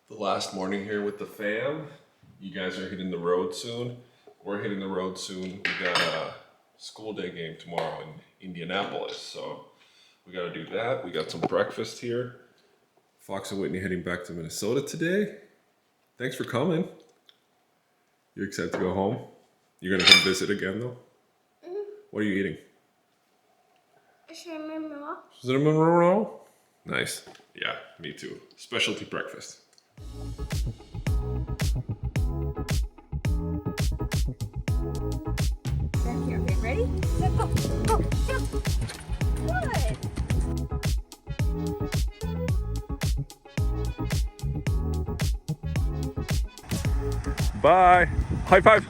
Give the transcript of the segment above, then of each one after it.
The last morning here with the fam. You guys are hitting the road soon. We're hitting the road soon. We got a school day game tomorrow in Indianapolis, so we got to do that. We got some breakfast here. Fox and Whitney heading back to Minnesota today. Thanks for coming. You excited to go home? You're gonna come visit again though? Mm-hmm. What are you eating? Cinnamon roll. Cinnamon roll? Nice. Yeah, me too. Specialty breakfast. Back here, okay, ready? Set, go, go, jump. Good. Bye. High five.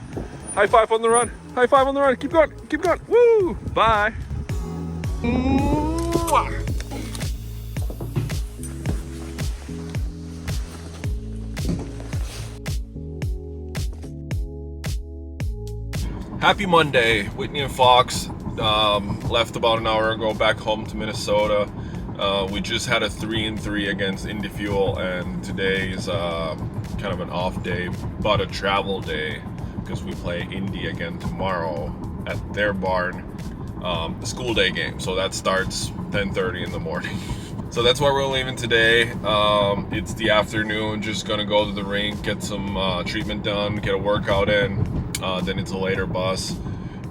High five on the run. High five on the run. Keep going. Keep going. Woo. Bye. Mwah. Happy Monday. Whitney and Fox left about an hour ago back home to Minnesota. We just had a 3-3 against Indy Fuel, and today is kind of an off day, but a travel day because we play Indy again tomorrow at their barn, the school day game. So that starts 10:30 in the morning. So that's why we're leaving today. It's the afternoon, just gonna go to the rink, get some treatment done, get a workout in. Then it's a later bus,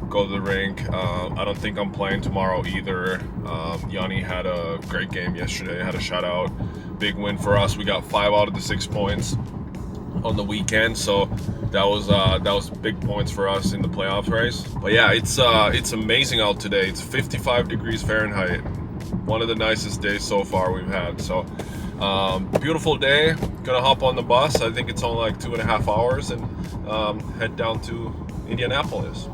go to the rink. I don't think I'm playing tomorrow either. Yanni had a great game yesterday, had a shutout. Big win for us. We got 5 out of the 6 points on the weekend, so that was big points for us in the playoff race. But yeah, it's amazing out today. It's 55 degrees Fahrenheit. One of the nicest days so far we've had. So beautiful day. Gonna hop on the bus. I think it's only like 2.5 hours, and head down to Indianapolis.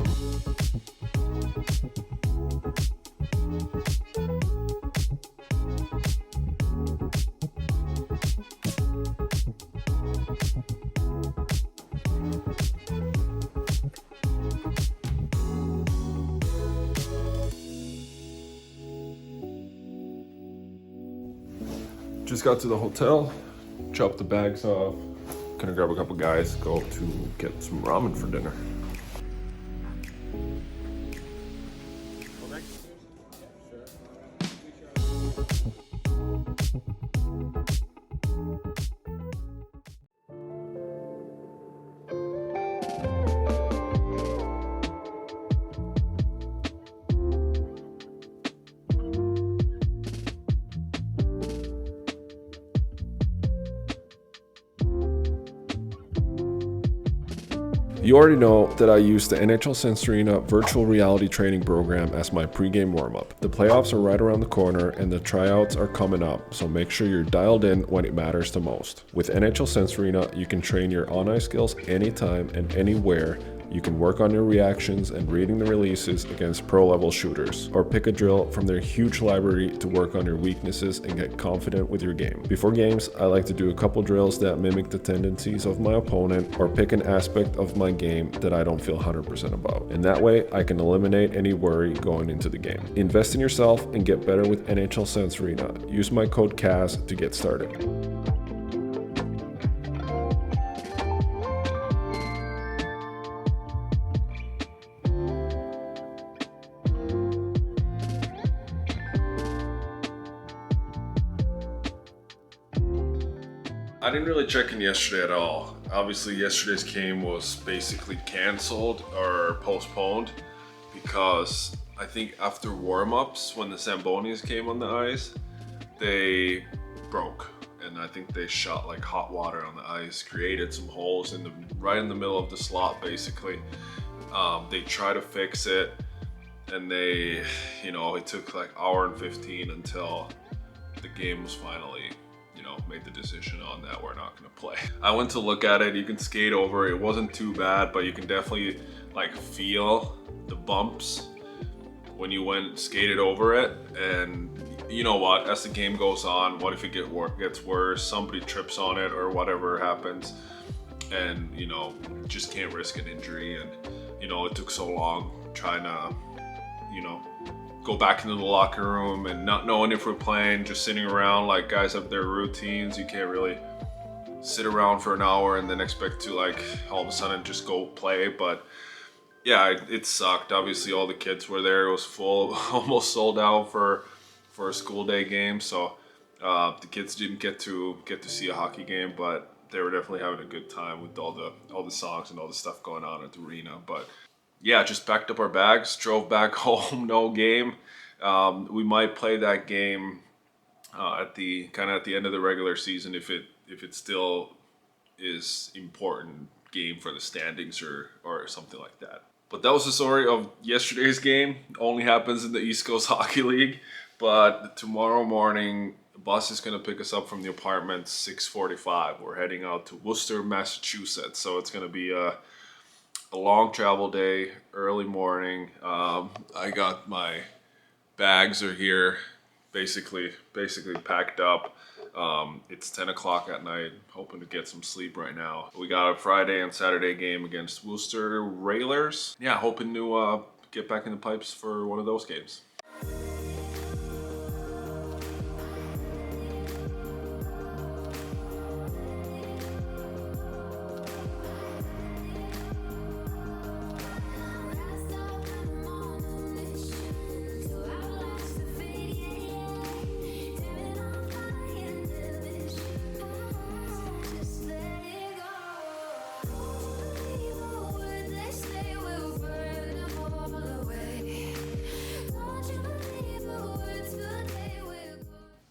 Just got to the hotel, chopped the bags off. Gonna grab a couple guys, go to get some ramen for dinner. You already know that I use the NHL Sensorina virtual reality training program as my pregame warm-up. The playoffs are right around the corner and the tryouts are coming up, so make sure you're dialed in when it matters the most. With NHL Sensorina, you can train your on-ice skills anytime and anywhere. You can work on your reactions and reading the releases against pro-level shooters, or pick a drill from their huge library to work on your weaknesses and get confident with your game. Before games, I like to do a couple drills that mimic the tendencies of my opponent, or pick an aspect of my game that I don't feel 100% about. And that way, I can eliminate any worry going into the game. Invest in yourself and get better with NHL Sensorina. Use my code CAS to get started. I didn't really check in yesterday at all. Obviously, yesterday's game was basically canceled or postponed because I think after warm-ups, when the Zambonis came on the ice, they broke. And I think they shot like hot water on the ice, created some holes right in the middle of the slot, basically. They tried to fix it, and it took like hour and 15 until the game was finally made the decision on that we're not going to play. I went to look at it. You can skate over it. It wasn't too bad, but you can definitely like feel the bumps when you skated over it. And you know what, as the game goes on, what if it gets worse, somebody trips on it or whatever happens, and just can't risk an injury. And it took so long trying to go back into the locker room and not knowing if we're playing, just sitting around. Like, guys have their routines. You can't really sit around for an hour and then expect to like all of a sudden just go play. But yeah, it sucked. Obviously, all the kids were there. It was full, almost sold out for a school day game. So the kids didn't get to see a hockey game, but they were definitely having a good time with all the songs and all the stuff going on at the arena. But yeah, just packed up our bags, drove back home. No game. We might play that game at the end of the regular season if it still is important game for the standings or something like that. But that was the story of yesterday's game. Only happens in the East Coast Hockey League. But tomorrow morning, the bus is going to pick us up from the apartment 6:45. We're heading out to Worcester, Massachusetts. So it's going to be a long travel day, early morning. I got my bags are here, basically packed up. It's 10 o'clock at night, hoping to get some sleep right now. We got a Friday and Saturday game against Worcester Railers. Yeah, hoping to get back in the pipes for one of those games.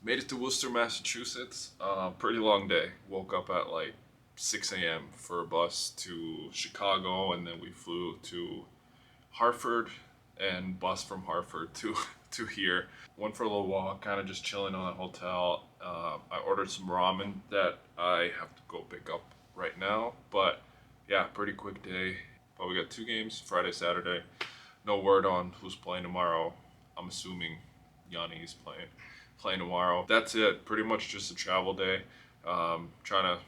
Made it to Worcester, Massachusetts. Pretty long day. Woke up at like 6 a.m. for a bus to Chicago, and then we flew to Hartford and bus from Hartford to here. Went for a little walk, kind of just chilling on a hotel. I ordered some ramen that I have to go pick up right now. But yeah, pretty quick day. But we got 2 games, Friday, Saturday. No word on who's playing tomorrow. I'm assuming Yanni is playing tomorrow. That's it. Pretty much just a travel day. Trying to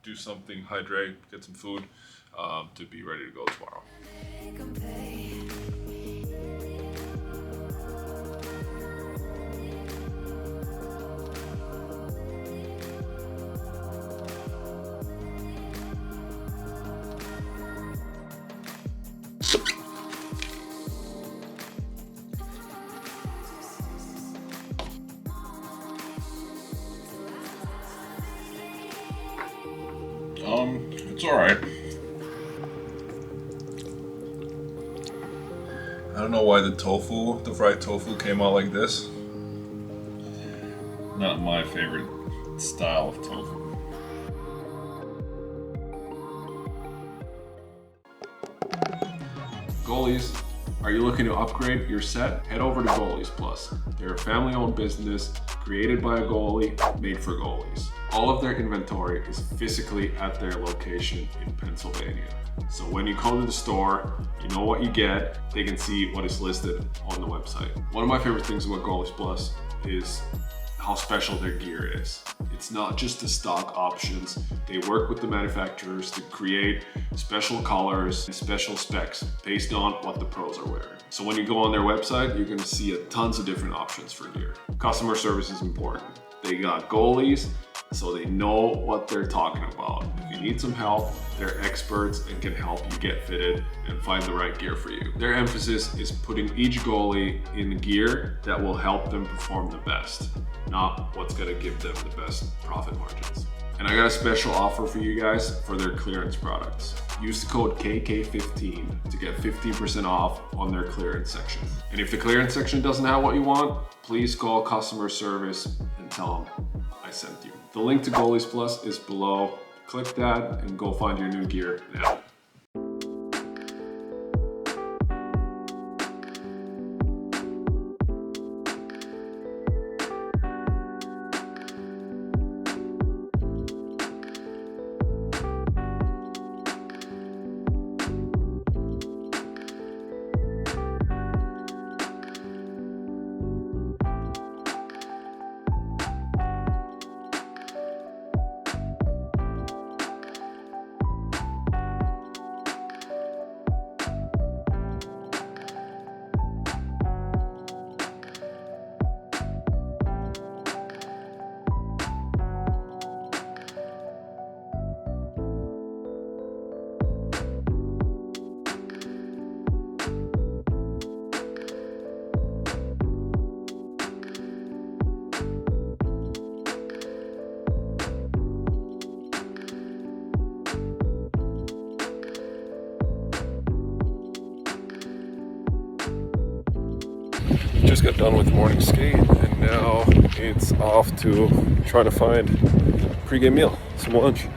do something, hydrate, get some food to be ready to go tomorrow. It's alright. I don't know why the fried tofu came out like this. Not my favorite style of tofu. Goalies, are you looking to upgrade your set? Head over to Goalies Plus. They're a family-owned business created by a goalie, made for goalies. All of their inventory is physically at their location in Pennsylvania. So when you come to the store, you know what you get. They can see what is listed on the website. One of my favorite things about Goalies Plus is how special their gear is. It's not just the stock options. They work with the manufacturers to create special colors and special specs based on what the pros are wearing. So when you go on their website, you're gonna see tons of different options for gear. Customer service is important. They got goalies, so they know what they're talking about. If you need some help, they're experts and can help you get fitted and find the right gear for you. Their emphasis is putting each goalie in gear that will help them perform the best, not what's gonna give them the best profit margins. And I got a special offer for you guys for their clearance products. Use the code KK15 to get 15% off on their clearance section. And if the clearance section doesn't have what you want, please call customer service and tell them I sent you. The link to Goalies Plus is below. Click that and go find your new gear now. just got done with morning skate, and now it's off to try to find pre-game meal, some lunch.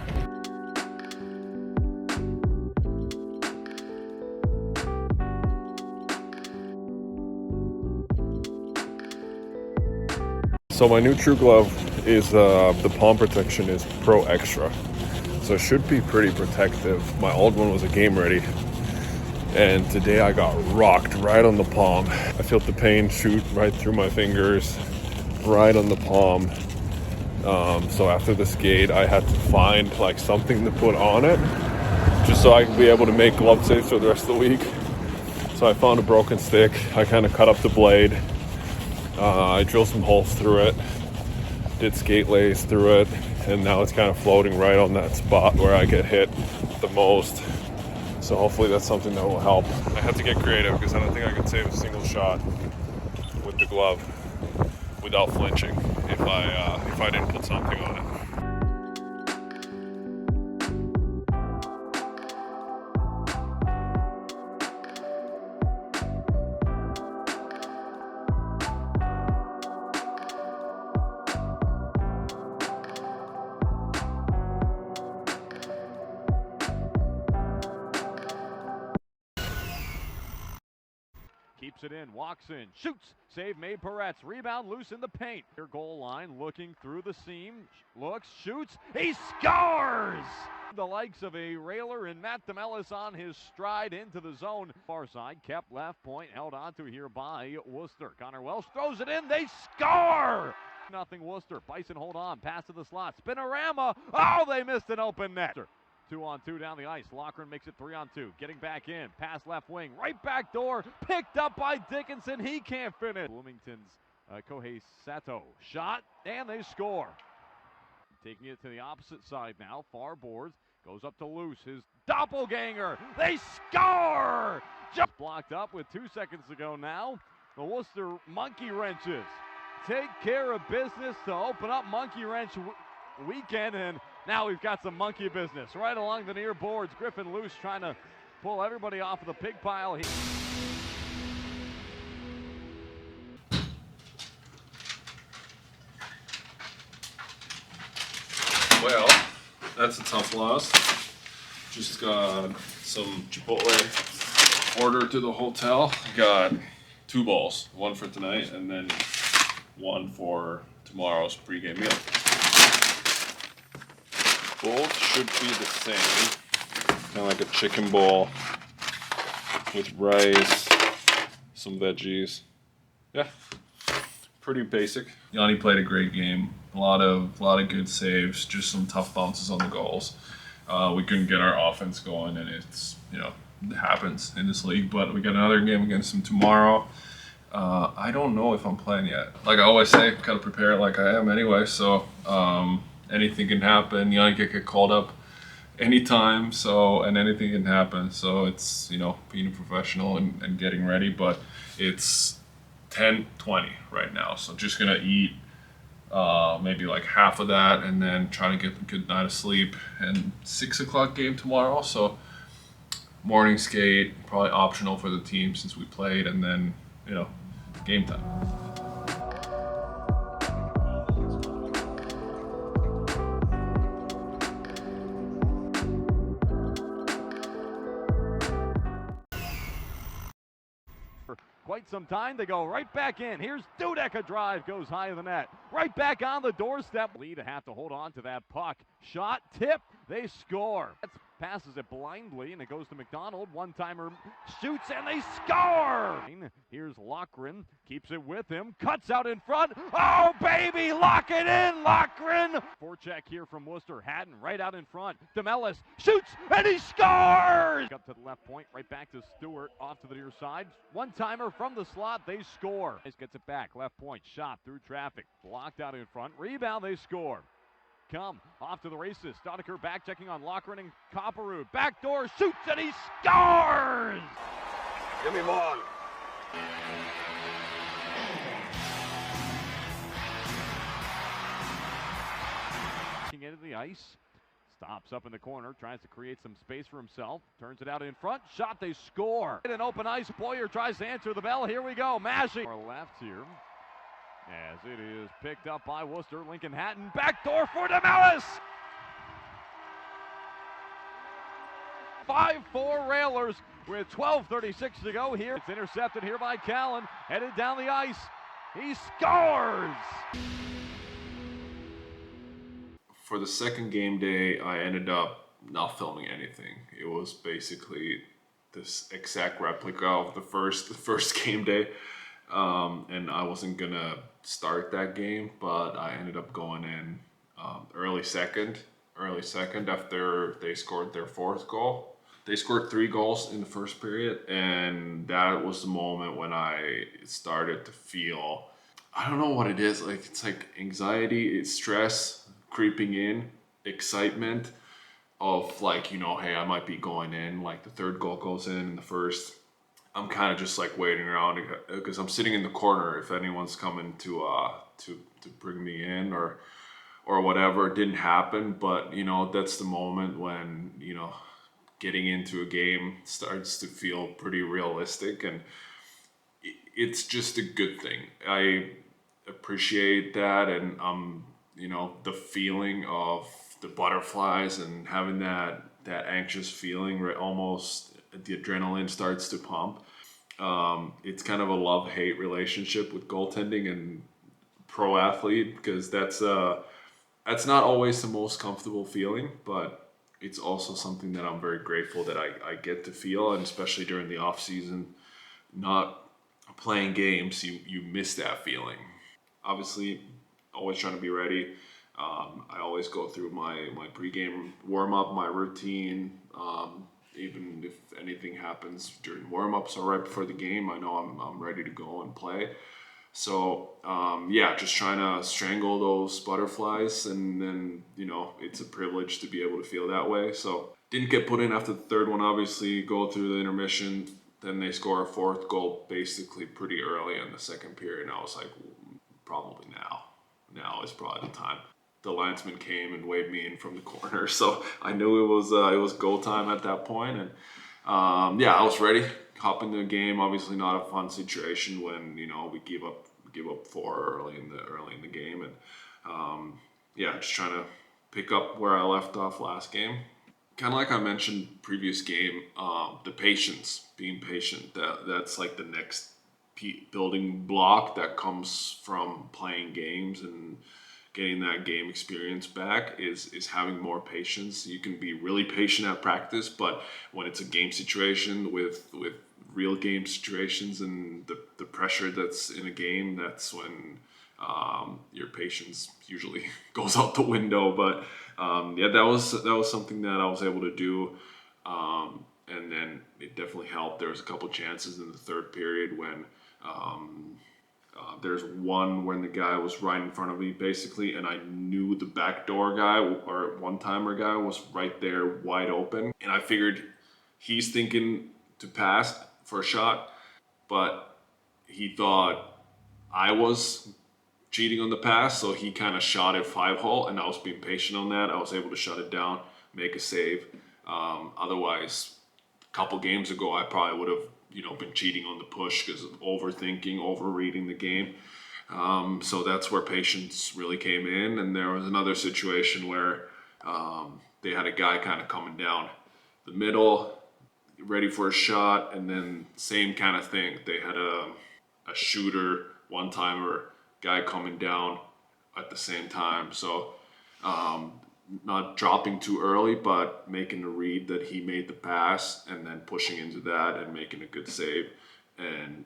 So my new True Glove is the palm protection is Pro Extra, so it should be pretty protective. My old one was a Game Ready, and today I got rocked right on the palm. I felt the pain shoot right through my fingers, right on the palm. So after the skate, I had to find like something to put on it, just so I could be able to make glove saves for the rest of the week. So I found a broken stick. I kind of cut up the blade. I drilled some holes through it, did skate lays through it, and now it's kind of floating right on that spot where I get hit the most. So hopefully that's something that will help. I had to get creative because I don't think I could save a single shot with the glove without flinching if I didn't put something on it. Keeps it in, walks in, shoots, save made Peretz, rebound loose in the paint. Near goal line, looking through the seam, looks, shoots, he scores! The likes of a Railer and Matt DeMellis on his stride into the zone. Far side, kept left point, held onto here by Worcester. Connor Welsh throws it in, they score! Nothing Worcester, Bison hold on, pass to the slot, spinorama, oh, they missed an open net. 2-on-2 down the ice. Loughran makes it 3-on-2. Getting back in. Pass left wing. Right back door. Picked up by Dickinson. He can't finish. Bloomington's Kohei Sato. Shot. And they score. Taking it to the opposite side now. Far boards. Goes up to Luce. His doppelganger. They score! Just blocked up with 2 seconds to go now. The Worcester monkey wrenches take care of business to open up monkey wrench weekend, and now we've got some monkey business right along the near boards. Griffin Luce trying to pull everybody off of the pig pile. Well, that's a tough loss. Just got some Chipotle order to the hotel. Got 2 bowls, one for tonight and then one for tomorrow's pregame meal. Both should be the same, kind of like a chicken bowl with rice, some veggies. Yeah, pretty basic. Yanni played a great game. A lot of good saves, just some tough bounces on the goals. We couldn't get our offense going, and it's, it happens in this league. But we got another game against them tomorrow. I don't know if I'm playing yet. Like I always say, gotta prepare like I am anyway. So. Anything can happen. Yanni can get called up anytime, and anything can happen. So it's, being a professional and getting ready, but it's 10:20 right now. So just gonna eat maybe like half of that and then try to get a good night of sleep. And 6 o'clock game tomorrow. So morning skate, probably optional for the team since we played, and then, game time. Quite some time. They go right back in. Here's Dudek, a drive, goes high of the net. Right back on the doorstep. Lead to have to hold on to that puck. Shot, tip, they score. Passes it blindly, and it goes to McDonald. One-timer shoots, and they score! Here's Loughran, keeps it with him, cuts out in front. Oh, baby, lock it in, Loughran! Forecheck here from Worcester. Haddon right out in front. DeMellis shoots, and he scores! Up to the left point, right back to Stewart, off to the near side. One-timer from the slot, they score. Gets it back, left point, shot through traffic. Blocked out in front, rebound, they score. Come off to the races. Stoddicker back checking on Loughran and Copperwood. Backdoor shoots and he scores! Give me one. Into the ice. Stops up in the corner, tries to create some space for himself, turns it out in front, shot, they score. An open ice, Boyer tries to answer the bell, here we go, mashing. Our left here, as it is picked up by Worcester, Lincoln Hatton, backdoor for DeMellis! 5-4 Railers with 12:36 to go here. It's intercepted here by Callan, headed down the ice, he scores! For the second game day, I ended up not filming anything. It was basically this exact replica of the first game day, and I wasn't gonna start that game, but I ended up going in early second after they scored their fourth goal. They scored 3 goals in the first period, and that was the moment when I started to feel, I don't know what it is, like it's like anxiety, it's stress creeping in, excitement of like, you know, hey, I might be going in, like the third goal goes in the first. I'm kind of just like waiting around because I'm sitting in the corner if anyone's coming to bring me in or whatever. It didn't happen, but you know, that's the moment when, you know, getting into a game starts to feel pretty realistic, and it's just a good thing. I appreciate that, and you know, the feeling of the butterflies and having that anxious feeling where almost the adrenaline starts to pump. It's kind of a love-hate relationship with goaltending and pro athlete, because that's not always the most comfortable feeling, but it's also something that I'm very grateful that I get to feel, and especially during the off season, not playing games, you miss that feeling. Obviously, always trying to be ready. I always go through my pregame warm-up, my routine. Even if anything happens during warm-ups or right before the game, I know I'm ready to go and play. So yeah, just trying to strangle those butterflies, and then, you know, it's a privilege to be able to feel that way. So didn't get put in after the third one, obviously, go through the intermission. Then they score a fourth goal basically pretty early in the second period, and I was like, probably now is probably the time. The linesman came and waved me in from the corner, so I knew it was go time at that point. And yeah, I was ready. Hop into the game. Obviously, not a fun situation when, you know, we give up 4 early in the game, and yeah, just trying to pick up where I left off last game. Kind of like I mentioned previous game, the patience, being patient. That's like the next building block that comes from playing games and getting that game experience back is having more patience. You can be really patient at practice, but when it's a game situation with real game situations and the pressure that's in a game, that's when your patience usually goes out the window. But yeah, that was something that I was able to do, and then it definitely helped. There was a couple chances in the third period when there's one when the guy was right in front of me basically, and I knew the backdoor guy or one-timer guy was right there wide open, and I figured he's thinking to pass for a shot, but he thought I was cheating on the pass, so he kind of shot it 5-hole, and I was being patient on that. I was able to shut it down, make a save. Otherwise, a couple games ago, I probably would have, you know, been cheating on the push because of overthinking, overreading the game. So that's where patience really came in. And there was another situation where they had a guy kind of coming down the middle, ready for a shot, and then same kind of thing. They had a shooter, one-timer guy coming down at the same time. So not dropping too early, but making a read that he made the pass and then pushing into that and making a good save. And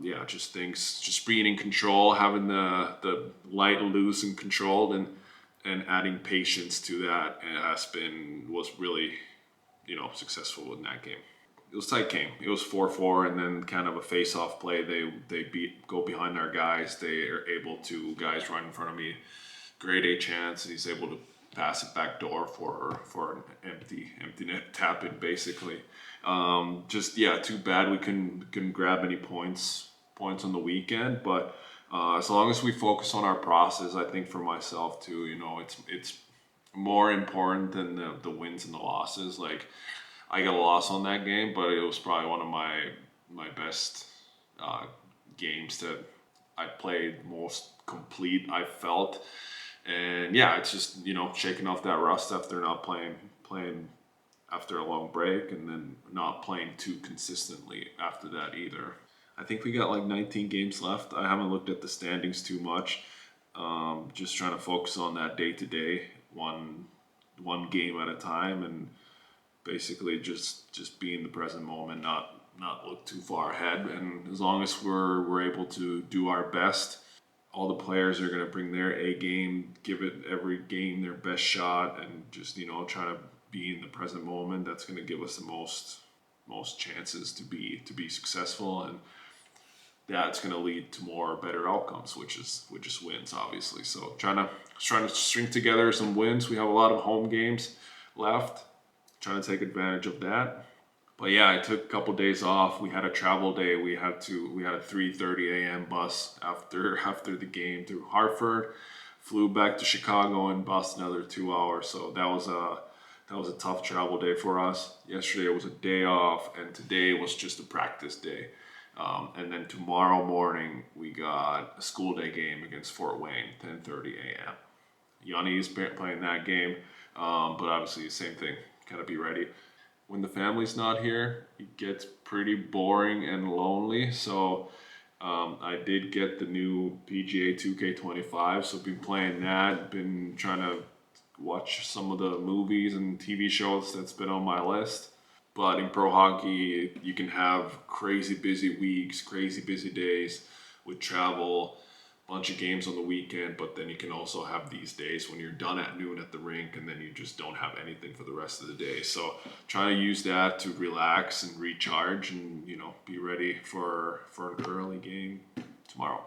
yeah, just being in control, having the light loose and controlled, and adding patience to that was really, you know, successful in that game. It was a tight game. It was 4-4, and then kind of a face-off play. They go behind our guys. They are able to, guys right in front of me, grade A chance, and he's able to pass it back door for an empty net tap in basically. Just yeah, too bad we couldn't grab any points on the weekend. But as long as we focus on our process, I think for myself too, you know, it's more important than the wins and the losses. Like, I got a loss on that game, but it was probably one of my best games that I played, most complete I felt. And yeah, it's just, you know, shaking off that rust after not playing after a long break, and then not playing too consistently after that either. I think we got like 19 games left. I haven't looked at the standings too much. Just trying to focus on that day to day, one game at a time, and basically just be in the present moment, not look too far ahead. And as long as we're able to do our best, all the players are going to bring their A game, give it every game their best shot, and just, you know, try to be in the present moment. That's going to give us the most chances to be successful, and that's going to lead to more better outcomes, which is wins, obviously. So trying to string together some wins. We have a lot of home games left, trying to take advantage of that. But yeah, I took a couple days off. We had a travel day. We had a 3:30 a.m. bus after the game through Hartford. Flew back to Chicago and bus another 2 hours. So that was a tough travel day for us. Yesterday was a day off, and today was just a practice day. And then tomorrow morning we got a school day game against Fort Wayne, 10:30 a.m. Yanni is playing that game, but obviously the same thing. Gotta be ready. When the family's not here, it gets pretty boring and lonely. So I did get the new PGA 2K25, so been playing that. Been trying to watch some of the movies and TV shows that's been on my list. But in pro hockey, you can have crazy busy weeks, crazy busy days with travel, bunch of games on the weekend, but then you can also have these days when you're done at noon at the rink and then you just don't have anything for the rest of the day. So trying to use that to relax and recharge and, you know, be ready for an early game tomorrow.